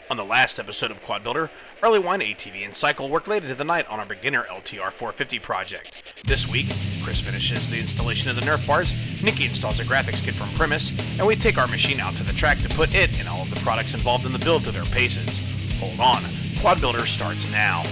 On the last episode of Quad Builder, Early Wine ATV and Cycle work late into the night on our beginner LTR450 project. This week, Chris finishes the installation of the nerf bars, Nikki installs a graphics kit from Primus, and we take our machine out to the track to put it and all of the products involved in the build through their paces. Hold on, Quad Builder starts now.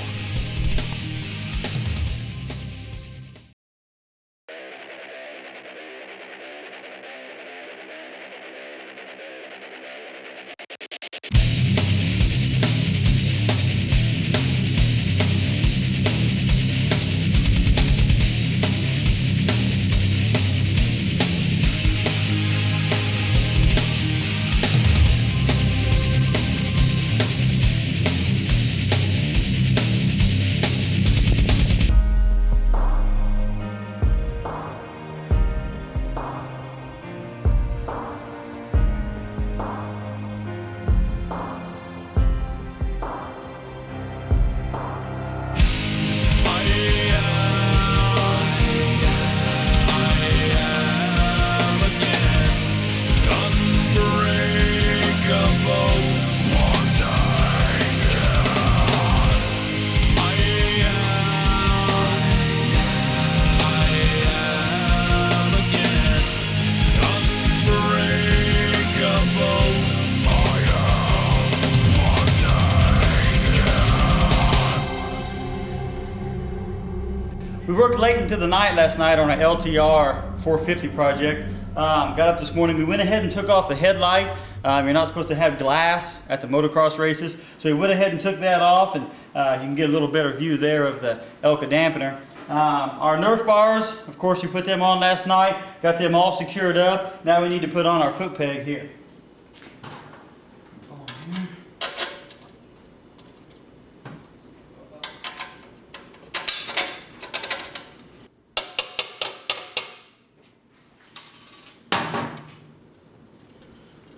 We worked late into the night last night on an LTR450 project. Got up this morning. We went ahead and took off the headlight. You're not supposed to have glass at the motocross races. So we went ahead and took that off, and you can get a little better view there of the Elka dampener. Our nerf bars, of course, we put them on last night. Got them all secured up. Now we need to put on our foot peg here.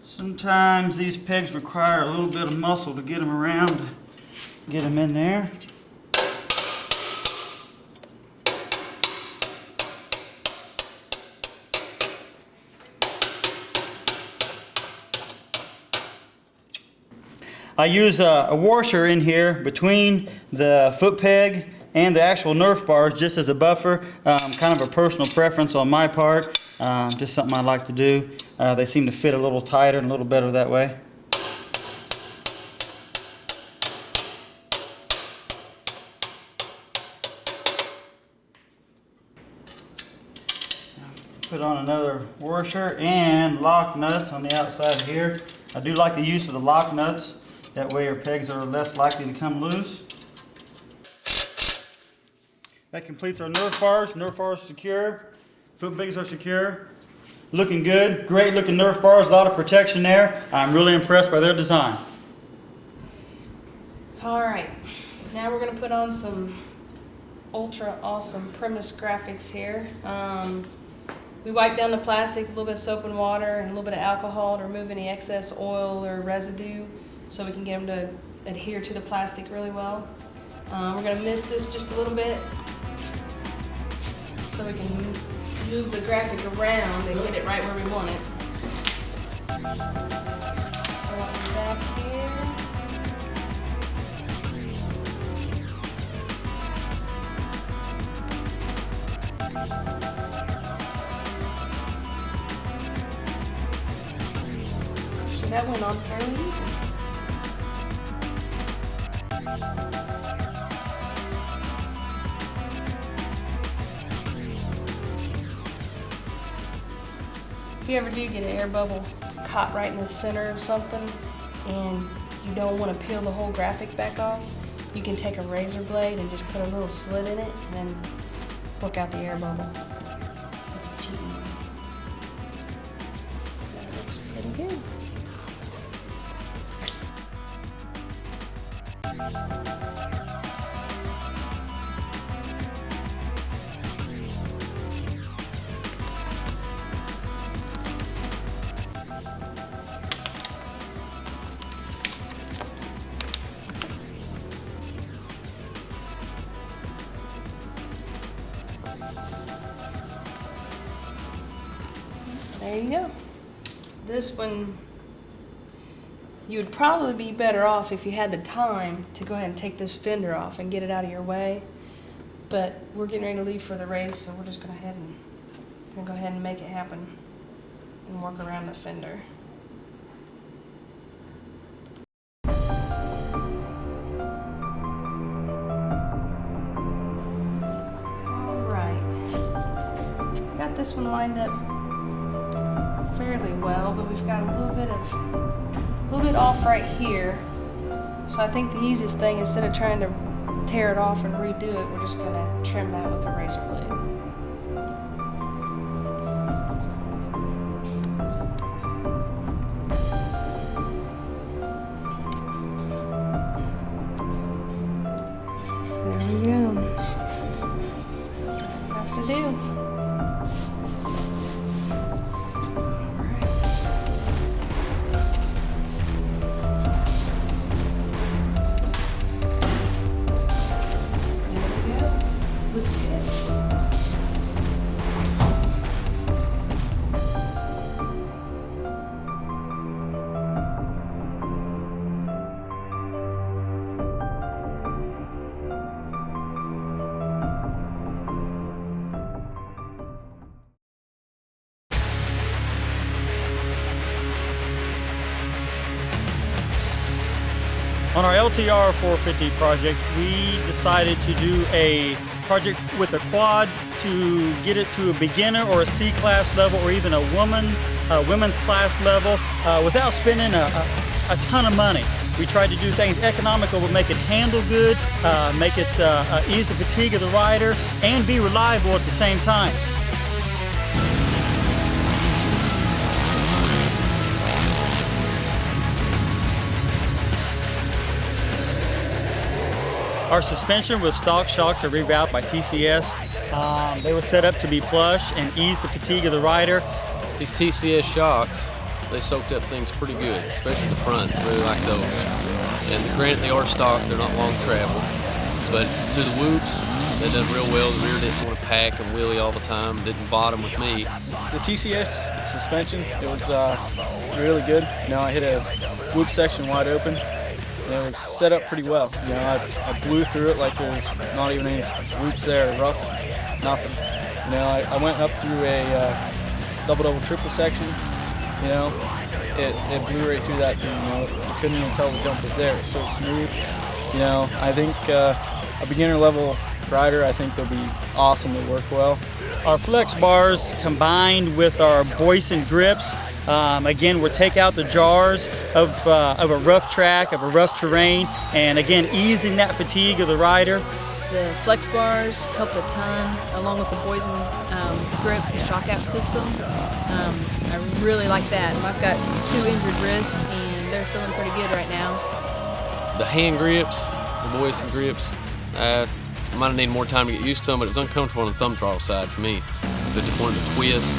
Sometimes these pegs require a little bit of muscle to get them around, get them in there. I use a washer in here between the foot peg and the actual nerf bars just as a buffer, kind of a personal preference on my part, just something I like to do. They seem to fit a little tighter and a little better that way. Put on another washer and lock nuts on the outside here. I do like the use of the lock nuts. That way your pegs are less likely to come loose. That completes our nerf bars. Nerf bars are secure. Foot pegs are secure. Looking good. Great looking nerf bars. A lot of protection there. I'm really impressed by their design. Alright, now we're going to put on some ultra awesome Primus graphics here. We wipe down the plastic, a little bit of soap and water and a little bit of alcohol to remove any excess oil or residue so we can get them to adhere to the plastic really well. We're going to mist this just a little bit so we can move the graphic around and get it right where we want it. Back here. So that went on fairly easy. If you ever do get an air bubble caught right in the center of something and you don't want to peel the whole graphic back off, you can take a razor blade and just put a little slit in it and then work out the air bubble. That's cheating. That looks pretty good. There you go. This one You would probably be better off if you had the time to go ahead and take this fender off and get it out of your way. But we're getting ready to leave for the race, so we're just gonna go ahead and make it happen and work around the fender. Got this one lined up fairly well, but we've got a little bit off right here. So I think the easiest thing, instead of trying to tear it off and redo it, we're just gonna trim that with a razor blade. There we go. Have to do. Looks good. On our LTR450 project, we decided to do a project with a quad to get it to a beginner or a C-class level, or even a women's class level, without spending a ton of money. We tried to do things economical, but make it handle good, make it ease the fatigue of the rider, and be reliable at the same time. Our suspension with stock shocks are rerouted by TCS. They were set up to be plush and ease the fatigue of the rider. These TCS shocks, they soaked up things pretty good, especially the front. I really like those. And granted, they are stock, they're not long travel, but through the whoops, they done real well. The rear didn't want to pack and wheelie all the time, didn't bottom with me. The TCS suspension, it was really good. You know, I hit a whoop section wide open. And it was set up pretty well. You know, I blew through it like there was not even any whoops there, rough, nothing. You know, I went up through a double, triple section. You know, it blew right through that too. You know, you couldn't even tell the jump was there. It's so smooth. You know, I think a beginner level rider, I think they'll be awesome. They work well. Our flex bars combined with our Boyson grips. Again, we'll take out the jars of a rough track, of a rough terrain, and again, easing that fatigue of the rider. The flex bars helped a ton, along with the Boyson grips, the shock out system. I really like that. I've got 2 injured wrists, and they're feeling pretty good right now. The hand grips, the Boyson grips, I might have needed more time to get used to them, but it was uncomfortable on the thumb throttle side for me, because I just wanted to twist.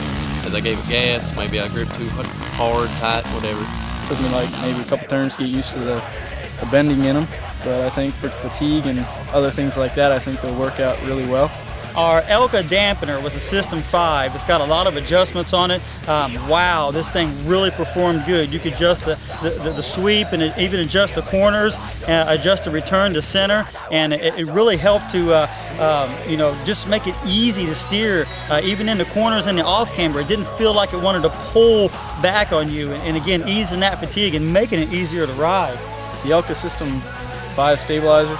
As I gave it gas, maybe I gripped too hard, tight, whatever. Took me like maybe a couple turns to get used to the bending in them, but I think for fatigue and other things like that, I think they'll work out really well. Our Elka dampener was a System 5. It's got a lot of adjustments on it. Wow, this thing really performed good. You could adjust the sweep and even adjust the corners, adjust the return to center, and it really helped to you know, just make it easy to steer, even in the corners and the off camber. It didn't feel like it wanted to pull back on you, and again, easing that fatigue and making it easier to ride. The Elka System 5 stabilizer,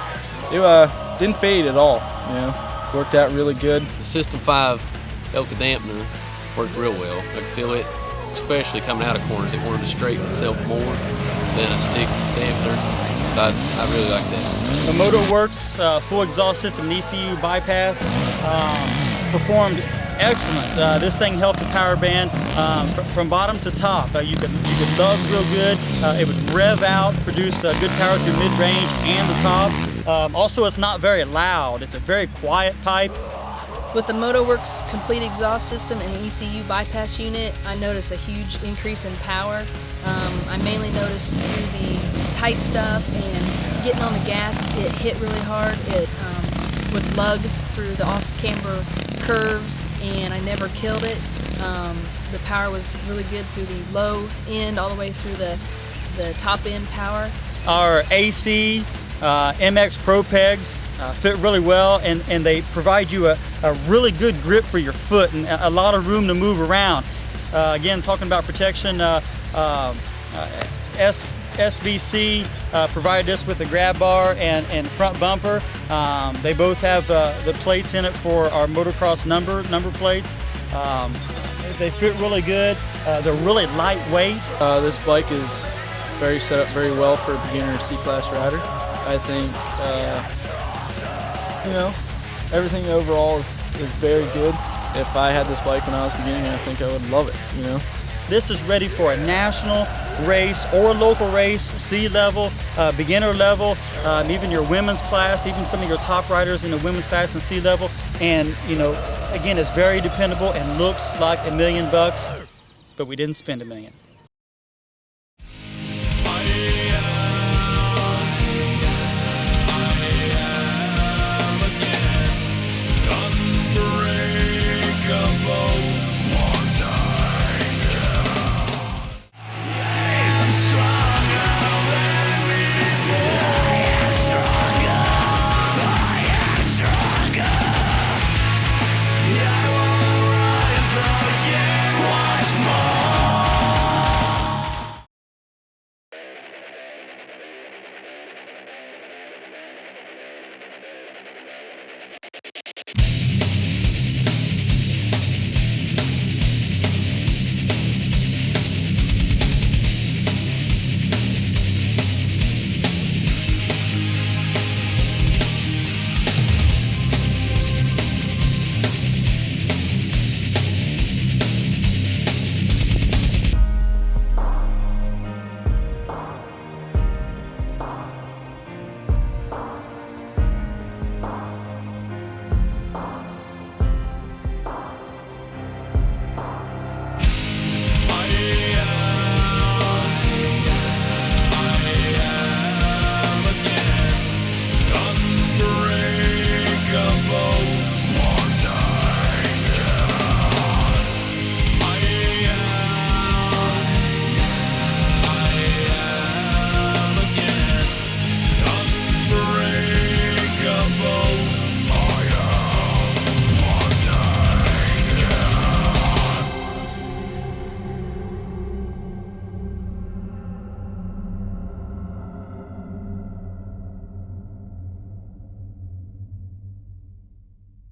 it didn't fade at all. You know. Worked out really good. The System 5 Elka dampener worked real well. I could feel it, especially coming out of corners. It wanted to straighten itself more than a stick dampener. I really like that. The MotoWorks full exhaust system and ECU bypass performed excellent. This thing helped the power band from bottom to top. You could lug real good. It would rev out, produce good power through mid-range and the top. Also, it's not very loud. It's a very quiet pipe. With the MotoWorks complete exhaust system and ECU bypass unit, I noticed a huge increase in power. I mainly noticed through the tight stuff and getting on the gas, it hit really hard. It would lug through the off-camber curves, and I never killed it. The power was really good through the low end all the way through the the top end power. Our AC MX Pro pegs fit really well, and they provide you a really good grip for your foot and a lot of room to move around. Again, talking about protection, SVC provided us with a grab bar and front bumper. They both have the plates in it for our motocross number plates. They fit really good. They're really lightweight. This bike is set up very well for a beginner C-Class rider. I think, everything overall is very good. If I had this bike when I was beginning, I think I would love it, This is ready for a national race or local race, C-level, beginner level, even your women's class, even some of your top riders in the women's class and C-level. And, again, it's very dependable and looks like $1 million, but we didn't spend $1 million.